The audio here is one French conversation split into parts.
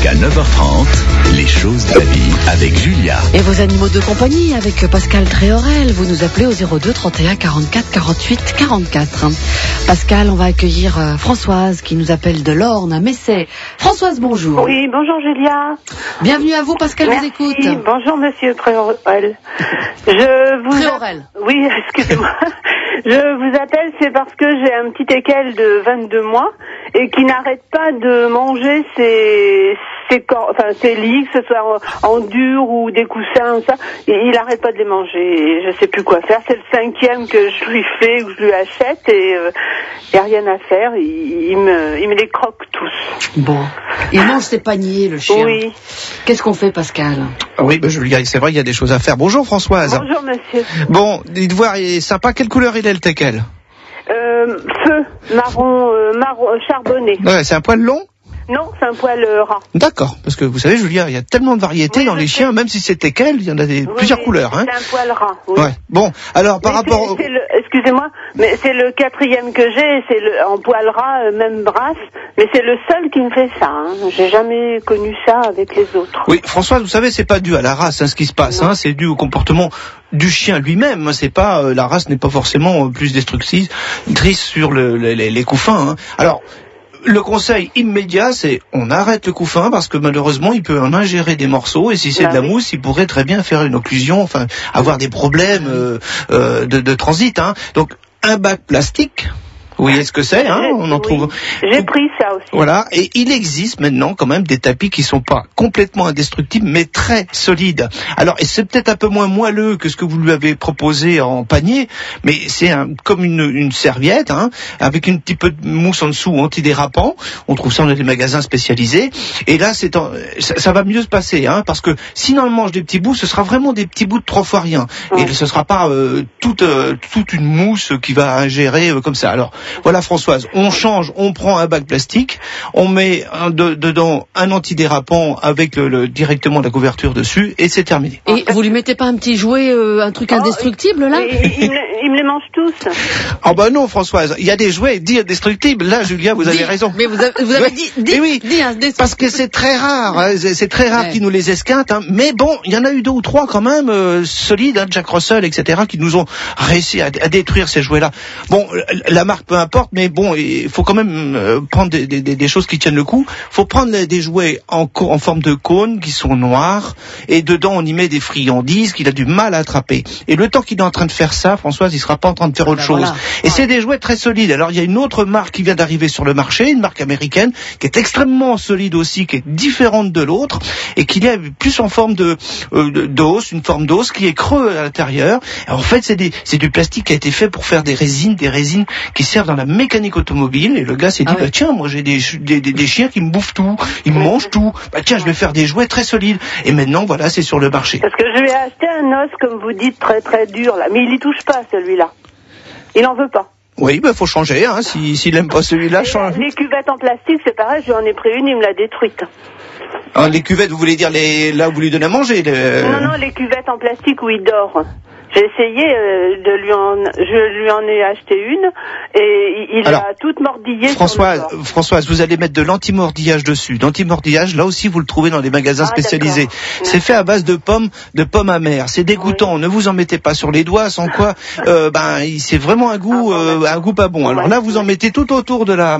Jusqu'à 9h30, les choses de la vie avec Julia. Et vos animaux de compagnie avec Pascal Tréorel. Vous nous appelez au 02 31 44 48 44. Pascal, on va accueillir Françoise qui nous appelle de l'Orne à Messey. Françoise, bonjour. Oui, bonjour Julia. Bienvenue à vous, Pascal. Merci. Vous écoute. Bonjour Monsieur Tréorel. Tréorel. Oui, excusez-moi. Je vous appelle, c'est parce que j'ai un petit équel de 22 mois et qui n'arrête pas de manger ses lits, que ce soit en dur ou des coussins, ça. Et il n'arrête pas de les manger. Et je sais plus quoi faire. C'est le 5e que je lui fais, que je lui achète et il n'y a rien à faire. Il me les croque tous. Bon. Il mange ses paniers, le chien. Oui. Qu'est-ce qu'on fait, Pascal? Oui, Julia, c'est vrai, il y a des choses à faire. Bonjour Françoise. Bonjour monsieur. Bon, dites voir, il est sympa. Quelle couleur il est le teckel? Feu, marron charbonné. Ouais, c'est un poil long? Non, c'est un poil ras. D'accord, parce que vous savez, Julia, il y a tellement de variétés dans les chiens, même si c'est teckel, il y en a plusieurs couleurs. Hein. C'est un poil ras. Oui. Ouais. Bon, alors par rapport... Excusez-moi, mais c'est le 4e que j'ai, c'est en poil ras, même brasse, mais c'est le seul qui me fait ça. Hein. J'ai jamais connu ça avec les autres. Oui, Françoise, vous savez, c'est pas dû à la race, ce qui se passe, hein, c'est dû au comportement du chien lui-même. C'est pas la race n'est pas forcément plus destructrice sur les couffins. Hein. Alors. Le conseil immédiat, c'est on arrête le couffin parce que malheureusement, il peut en ingérer des morceaux et si c'est de la mousse, il pourrait très bien faire une occlusion, enfin avoir des problèmes de transit. Hein. Donc un bac plastique. Vous voyez ce que c'est, hein? On en trouve. J'ai pris ça aussi. Voilà. Et il existe maintenant quand même des tapis qui sont pas complètement indestructibles, mais très solides. Alors, et c'est peut-être un peu moins moelleux que ce que vous lui avez proposé en panier, mais c'est comme une serviette, hein, avec un petit peu de mousse en dessous, antidérapant. On trouve ça dans des magasins spécialisés. Et là, ça va mieux se passer, hein, parce que si on mange des petits bouts, ce sera vraiment des petits bouts de 3 fois rien. Et ce sera pas toute une mousse qui va ingérer comme ça. Alors, voilà Françoise, on prend un bac plastique, on met dedans un antidérapant avec directement la couverture dessus et c'est terminé. Et vous lui mettez pas un petit jouet, un truc indestructible là? Il me les mange tous. Ah bah non Françoise, il y a des jouets dits indestructibles. Là Julia, vous avez raison. Mais vous avez dit indestructible. Parce que c'est très rare, hein, c'est très rare qu'ils nous les esquintent. Hein, mais bon, il y en a eu 2 ou 3 quand même solides, hein, Jack Russell, etc., qui nous ont réussi à détruire ces jouets-là. Bon, la marque peu importe, mais bon, il faut quand même prendre des choses qui tiennent le coup. Faut prendre des jouets en forme de cône qui sont noirs et dedans on y met des friandises qu'il a du mal à attraper. Et le temps qu'il est en train de faire ça, Françoise, il sera pas en train de faire autre chose. Voilà. Et c'est des jouets très solides. Alors il y a une autre marque qui vient d'arriver sur le marché, une marque américaine qui est extrêmement solide aussi, qui est différente de l'autre et qui est plus en forme d'os, une forme d'os qui est creux à l'intérieur. En fait, c'est du plastique qui a été fait pour faire des résines qui servent dans la mécanique automobile. Et le gars s'est dit tiens, moi j'ai des chiens qui me bouffent tout, ils me mangent tout. Bah tiens, je vais faire des jouets très solides. Et maintenant voilà, c'est sur le marché. Parce que je lui ai acheté un os comme vous dites très très dur là, mais il y touche pas celui-là. Il en veut pas. Oui, faut changer, hein. S'il aime pas celui-là, change. Les cuvettes en plastique, c'est pareil, je lui en ai pris une, il me l'a détruite. Ah, les cuvettes, vous voulez dire là où vous lui donnez à manger? Non, les cuvettes en plastique où il dort. J'ai essayé je lui en ai acheté une et il a toute mordillé. Françoise, vous allez mettre de l'anti-mordillage dessus. L'anti-mordillage, là aussi, vous le trouvez dans des magasins spécialisés. C'est fait à base de pommes amères. C'est dégoûtant. Oui. Ne vous en mettez pas sur les doigts, sans quoi, c'est vraiment un goût pas bon. Alors là, vous en mettez tout autour de la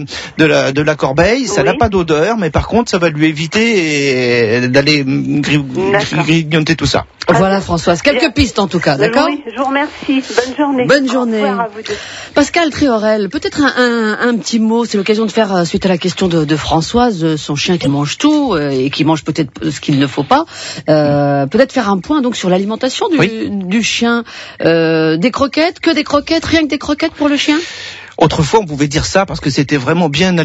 corbeille. Ça n'a pas d'odeur, mais par contre, ça va lui éviter d'aller grignoter tout ça. Voilà, Françoise. Quelques pistes, en tout cas, d'accord? Oui, je vous remercie. Bonne journée. Bonne journée. Au revoir à vous deux. Pascal Tréorel, peut-être un petit mot, c'est l'occasion de faire, suite à la question de Françoise, son chien qui mange tout, et qui mange peut-être ce qu'il ne faut pas, peut-être faire un point donc sur l'alimentation du chien. Des croquettes, rien que des croquettes pour le chien? Autrefois, on pouvait dire ça parce que c'était vraiment bien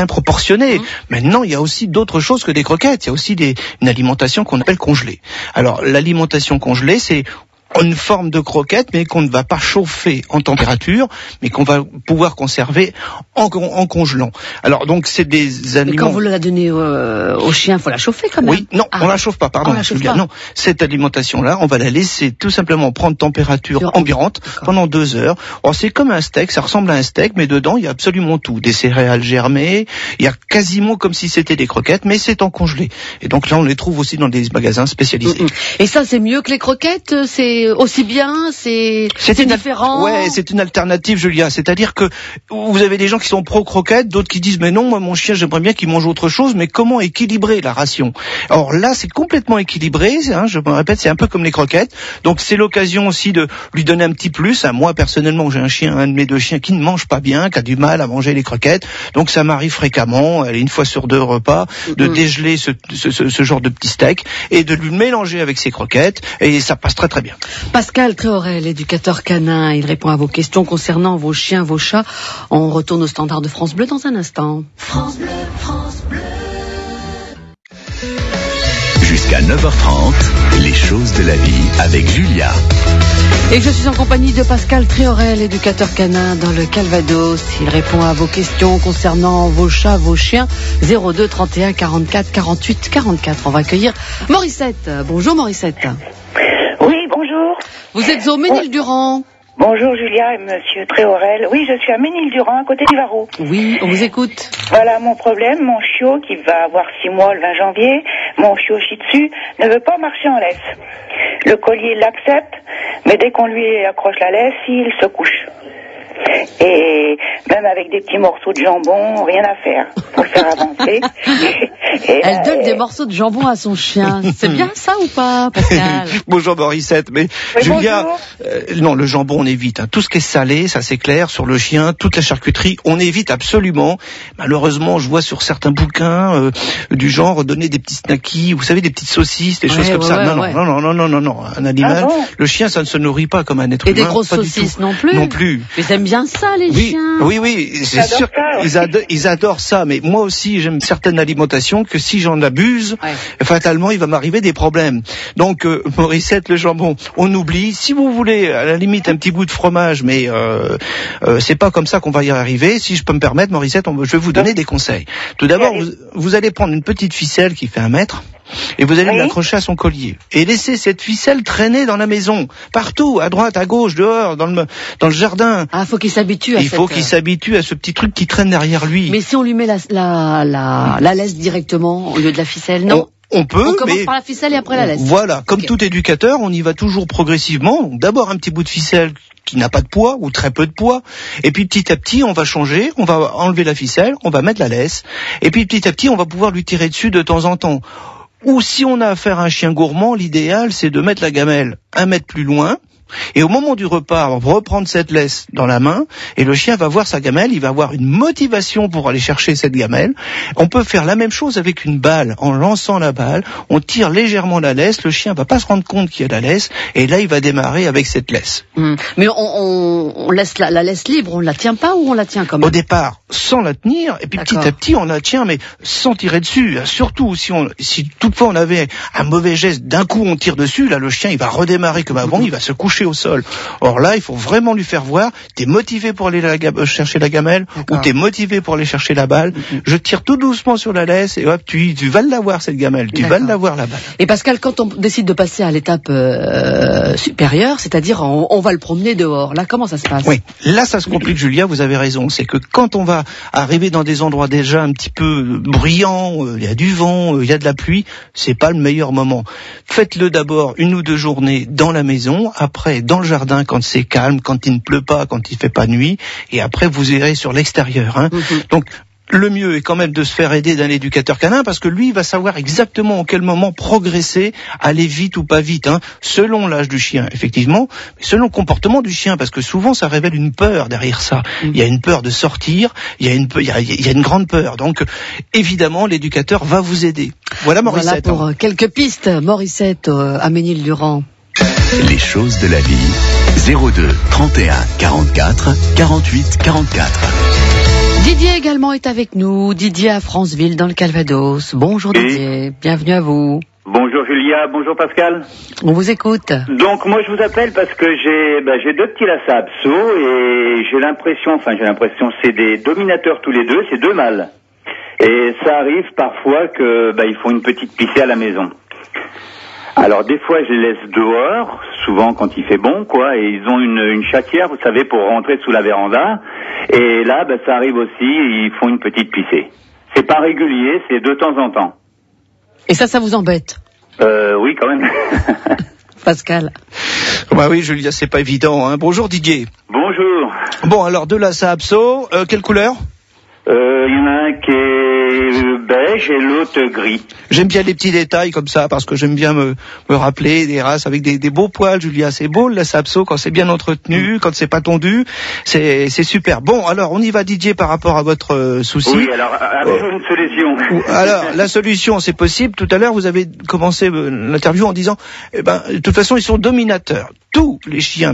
proportionné. Maintenant, il y a aussi d'autres choses que des croquettes. Il y a aussi une alimentation qu'on appelle congelée. Alors, l'alimentation congelée, c'est une forme de croquette, mais qu'on ne va pas chauffer en température, mais qu'on va pouvoir conserver en congelant. Alors donc c'est des aliments. Mais quand vous la donnez au chien, faut la chauffer quand même. Oui, non, on la chauffe pas. Pardon, on la chauffe pas. Non, cette alimentation-là, on va la laisser tout simplement prendre température ambiante pendant 2 heures. Alors c'est comme un steak, ça ressemble à un steak, mais dedans il y a absolument tout, des céréales germées, il y a quasiment comme si c'était des croquettes, mais c'est en congelé. Et donc là on les trouve aussi dans des magasins spécialisés. Et ça c'est mieux que les croquettes, c'est aussi bien, c'est différent. Ouais, c'est une alternative, Julia. C'est-à-dire que vous avez des gens qui sont pro-croquettes, d'autres qui disent mais non, moi mon chien j'aimerais bien qu'il mange autre chose, mais comment équilibrer la ration? Alors là c'est complètement équilibré, hein, je me répète, c'est un peu comme les croquettes. Donc c'est l'occasion aussi de lui donner un petit plus. Moi personnellement j'ai un de mes 2 chiens qui ne mange pas bien, qui a du mal à manger les croquettes. Donc ça m'arrive fréquemment, une fois sur 2 repas, de dégeler ce genre de petit steak et de lui mélanger avec ses croquettes, et ça passe très très bien. Pascal Tréorel, éducateur canin, il répond à vos questions concernant vos chiens, vos chats. On retourne au standard de France Bleu dans un instant. France Bleu, France Bleu. Jusqu'à 9h30, les choses de la vie avec Julia. Et je suis en compagnie de Pascal Tréorel, éducateur canin dans le Calvados. Il répond à vos questions concernant vos chats, vos chiens. 02 31 44 48 44. On va accueillir Morissette. Bonjour Morissette. Oui, bonjour. Vous êtes au Ménil-Durand. Bonjour Julia et monsieur Tréorel. Oui, je suis à Ménil-Durand, à côté du Varro. Oui, on vous écoute. Voilà mon problème, mon chiot qui va avoir 6 mois le 20 janvier, mon chiot shih tzu ne veut pas marcher en laisse. Le collier l'accepte, mais dès qu'on lui accroche la laisse, il se couche. Et même avec des petits morceaux de jambon, rien à faire pour le faire avancer. Elle donne des morceaux de jambon à son chien. C'est bien ça ou pas, Pascal? Bonjour Morissette, mais oui, Julia, non, le jambon on évite. Tout ce qui est salé, ça c'est clair, sur le chien, toute la charcuterie, on évite absolument. Malheureusement, je vois sur certains bouquins du genre donner des petits snackis, vous savez, des petites saucisses, des choses comme ça. Non. Un animal, le chien, ça ne se nourrit pas comme un être humain. Et des grosses saucisses non plus. Non plus. Mais ils aiment bien ça, les chiens. Oui, c'est sûr. Ils adorent ça, mais moi aussi j'aime certaines alimentations que si j'en abuse, fatalement il va m'arriver des problèmes. Donc Morissette, le jambon, on oublie. Si vous voulez, à la limite un petit bout de fromage, mais c'est pas comme ça qu'on va y arriver. Si je peux me permettre, Morissette, je vais vous donner des conseils. Tout d'abord, vous allez prendre une petite ficelle qui fait 1 mètre. Et vous allez l'accrocher à son collier. Et laisser cette ficelle traîner dans la maison. Partout, à droite, à gauche, dehors, dans le jardin. Ah, faut qu'il s'habitue à Il faut qu'il s'habitue à ce petit truc qui traîne derrière lui. Mais si on lui met la laisse directement au lieu de la ficelle, non? On peut, on commence par la ficelle et après la laisse. Voilà, comme tout éducateur, on y va toujours progressivement. D'abord un petit bout de ficelle qui n'a pas de poids ou très peu de poids, et puis petit à petit on va changer, on va enlever la ficelle, on va mettre la laisse, et puis petit à petit on va pouvoir lui tirer dessus de temps en temps. Ou si on a affaire à un chien gourmand, l'idéal c'est de mettre la gamelle 1 mètre plus loin, et au moment du repas, on va reprendre cette laisse dans la main, et le chien va voir sa gamelle, il va avoir une motivation pour aller chercher cette gamelle. On peut faire la même chose avec une balle, en lançant la balle, on tire légèrement la laisse, le chien va pas se rendre compte qu'il y a de la laisse, et là il va démarrer avec cette laisse. Mais on laisse la laisse libre, on la tient pas ou on la tient quand même? Au départ, sans la tenir, et puis petit à petit on la tient, mais sans tirer dessus. Surtout si toutefois on avait un mauvais geste, d'un coup on tire dessus, là le chien il va redémarrer comme avant, il va se coucher au sol. Or là, il faut vraiment lui faire voir, t'es motivé pour aller chercher la gamelle, ou t'es motivé pour aller chercher la balle. Je tire tout doucement sur la laisse, et hop, tu vas l'avoir cette gamelle, tu vas l'avoir la balle. Et Pascal, quand on décide de passer à l'étape supérieure, c'est-à-dire on va le promener dehors, là comment ça se passe? Oui, là ça se complique, Julia, vous avez raison. C'est que quand on va arriver dans des endroits déjà un petit peu bruyants, il y a du vent, il y a de la pluie, c'est pas le meilleur moment. Faites-le d'abord 1 ou 2 journées dans la maison, après dans le jardin quand c'est calme, quand il ne pleut pas, quand il fait pas nuit, et après vous irez sur l'extérieur. Donc le mieux est quand même de se faire aider d'un éducateur canin, parce que lui il va savoir exactement en quel moment progresser, aller vite ou pas vite, selon l'âge du chien, effectivement, mais selon le comportement du chien, parce que souvent ça révèle une peur derrière ça. Il y a une peur de sortir, il y a une grande peur. Donc évidemment l'éducateur va vous aider. Voilà Morissette. Voilà pour quelques pistes, Morissette à Ménil-Durand. Les choses de la vie. 02 31 44 48 44. Didier également est avec nous. Didier à Franceville dans le Calvados. Bonjour Didier, bienvenue à vous. Bonjour Julia, bonjour Pascal. On vous écoute. Donc moi je vous appelle parce que j'ai deux petits Lhasa Apso et j'ai l'impression, c'est des dominateurs tous les deux, c'est deux mâles. Et ça arrive parfois que ils font une petite pissée à la maison. Alors des fois je les laisse dehors, souvent quand il fait bon quoi, et ils ont une chatière, vous savez, pour rentrer sous la véranda. Et là ça arrive aussi, ils font une petite pissée. C'est pas régulier, c'est de temps en temps. Et ça vous embête? Oui, quand même. Pascal. Bah oui, Julia, c'est pas évident, hein. Bonjour Didier. Bonjour. Bon, alors de Lhasa Apso, quelle couleur? Il y en a un qui est beige et l'autre gris. J'aime bien les petits détails comme ça, parce que j'aime bien me rappeler des races avec des beaux poils, Julia. C'est beau le Lhasa Apso quand c'est bien entretenu, quand c'est pas tondu. C'est super. Bon, alors on y va Didier par rapport à votre souci. Oui, alors avez-vous une solution? Alors, la solution, c'est possible. Tout à l'heure, vous avez commencé l'interview en disant, de toute façon, ils sont dominateurs. Tous les chiens,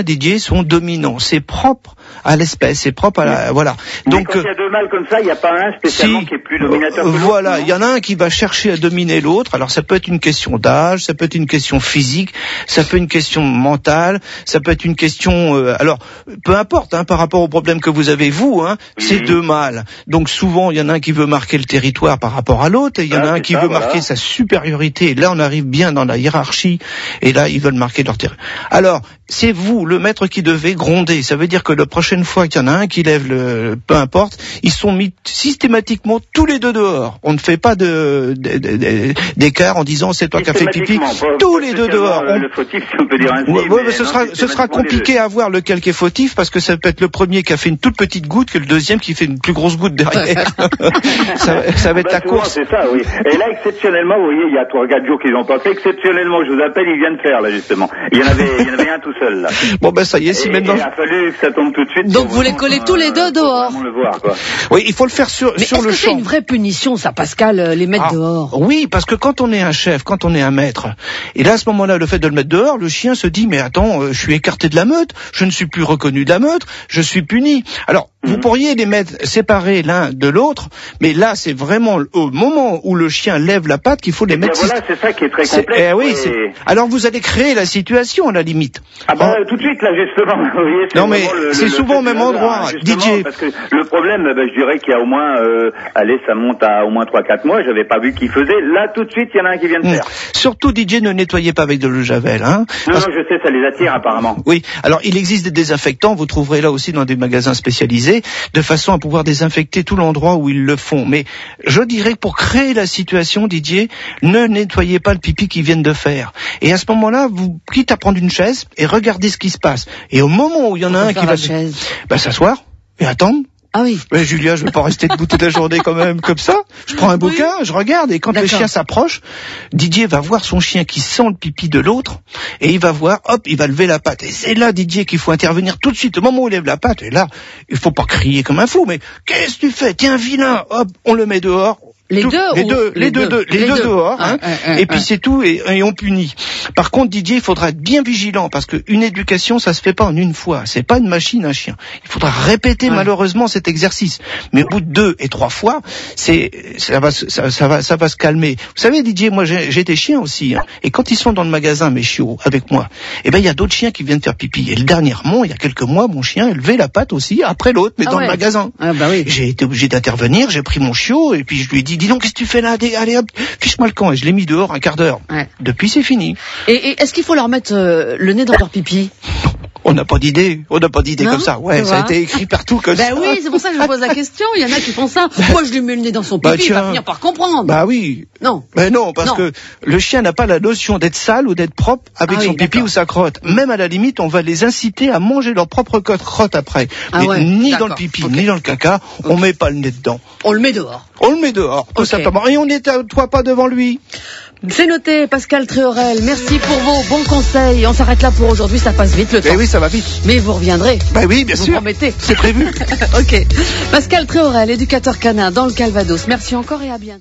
Didier, sont dominants. C'est propre à l'espèce, c'est propre à la, voilà. Donc, quand il y a deux mâles comme ça, il n'y a pas un spécialement qui est plus dominateur que l'autre. Voilà, il y en a un qui va chercher à dominer l'autre. Alors, ça peut être une question d'âge, ça peut être une question physique, ça peut être une question mentale, ça peut être une question, alors, peu importe, hein, par rapport au problème que vous avez, vous, hein, c'est deux mâles. Donc, souvent, il y en a un qui veut marquer le territoire par rapport à l'autre, et il y en a un qui veut marquer sa supériorité. Et là, on arrive bien dans la hiérarchie, et là, ils veulent marquer leur territoire. Alors, c'est vous, le maître, qui devez gronder. Ça veut dire que la prochaine fois qu'il y en a un qui lève peu importe, ils sont mis systématiquement tous les deux dehors. On ne fait pas d'écart en disant c'est toi qui as fait pipi. Tous les deux dehors. Le fautif, si on peut dire ainsi. Mais ce sera compliqué à voir lequel qui est fautif, parce que ça peut être le premier qui a fait une toute petite goutte que le deuxième qui fait une plus grosse goutte derrière. ça va être la course. C'est ça, oui. Et là, exceptionnellement, vous voyez, il y a 3 4 jours qu'ils n'ont pas fait. Exceptionnellement, je vous appelle, ils viennent faire, là, justement. Il y en avait un tout seul, là. Bon, ça y est, si maintenant. Il a fallu que ça tombe tout de suite. Donc vous les collez tous les deux dehors. Le voir, quoi. Oui, il faut le faire sur le champ. Est-ce que c'est une vraie punition, ça, Pascal, les mettre dehors? Oui, parce que quand on est un chef, quand on est un maître, et là, à ce moment-là, le fait de le mettre dehors, le chien se dit, mais attends, je suis écarté de la meute, je ne suis plus reconnu de la meute, je suis puni. Alors, vous pourriez les mettre séparés l'un de l'autre, mais là, c'est vraiment au moment où le chien lève la patte qu'il faut les mettre. Voilà, c'est ça qui est très complexe. Oui, alors vous allez créer la situation, à la limite. Tout de suite, là, justement. Vous voyez, non, mais c'est souvent au même endroit, DJ. Parce que le problème, je dirais qu'il y a au moins, ça monte à au moins 3-4 mois, j'avais pas vu qui faisait. Là, tout de suite, il y en a un qui vient de faire. Surtout, DJ, ne nettoyez pas avec de l'eau de Javel, hein. Non, je sais, ça les attire, apparemment. Oui. Alors, il existe des désinfectants, vous trouverez là aussi dans des magasins spécialisés, de façon à pouvoir désinfecter tout l'endroit où ils le font. Mais, je dirais que pour créer la situation, Didier, ne nettoyez pas le pipi qu'ils viennent de faire. Et à ce moment-là, vous, quitte à prendre une chaise et regardez ce qui se passe. Et au moment où il y en a un qui va s'asseoir et attendre. Ah oui. Mais Julia, je vais pas rester debout toute la journée quand même comme ça. Je prends un bouquin, je regarde, et quand le chien s'approche, Didier va voir son chien qui sent le pipi de l'autre, et il va voir, hop, il va lever la patte. Et c'est là, Didier, qu'il faut intervenir tout de suite, au moment où il lève la patte. Et là, il faut pas crier comme un fou, mais qu'est-ce que tu fais? Tiens, vilain, hop, on le met dehors. Les deux dehors, hein. Et puis c'est tout, et on punit. Par contre, Didier, il faudra être bien vigilant, parce qu'une éducation, ça se fait pas en une fois. C'est pas une machine, un chien. Il faudra répéter malheureusement cet exercice. Mais au bout de 2 et 3 fois, ça va se calmer. Vous savez, Didier, moi j'ai des chiens aussi, hein. Et quand ils sont dans le magasin, mes chiots, avec moi, il y a d'autres chiens qui viennent faire pipi. Et dernièrement, il y a quelques mois, mon chien a levé la patte aussi, après l'autre, mais dans le magasin. J'ai été obligé d'intervenir, j'ai pris mon chiot, et puis je lui ai dit, dis donc, qu'est-ce que tu fais là? Allez hop, fiche-moi le camp. Et je l'ai mis dehors un quart d'heure. Depuis, c'est fini. Et est-ce qu'il faut leur mettre le nez dans leur pipi? On n'a pas d'idée comme ça. Ouais, ça a été écrit partout comme ça. Oui, c'est pour ça que je vous pose la question. Il y en a qui font ça. Moi, je lui mets le nez dans son pipi, il va finir par comprendre. Oui. Non. Mais non, parce que le chien n'a pas la notion d'être sale ou d'être propre avec son pipi ou sa crotte. Même à la limite, on va les inciter à manger leur propre crotte après. Mais ni dans le pipi, ni dans le caca, on met pas le nez dedans. On le met dehors. On le met dehors, tout simplement. Et on nettoie pas devant lui. C'est noté, Pascal Tréorel. Merci pour vos bons conseils. On s'arrête là pour aujourd'hui, ça passe vite le temps. Oui, ça va vite. Mais vous reviendrez. Oui, bien sûr. Vous promettez. C'est prévu. Ok. Pascal Tréorel, éducateur canin dans le Calvados. Merci encore et à bientôt.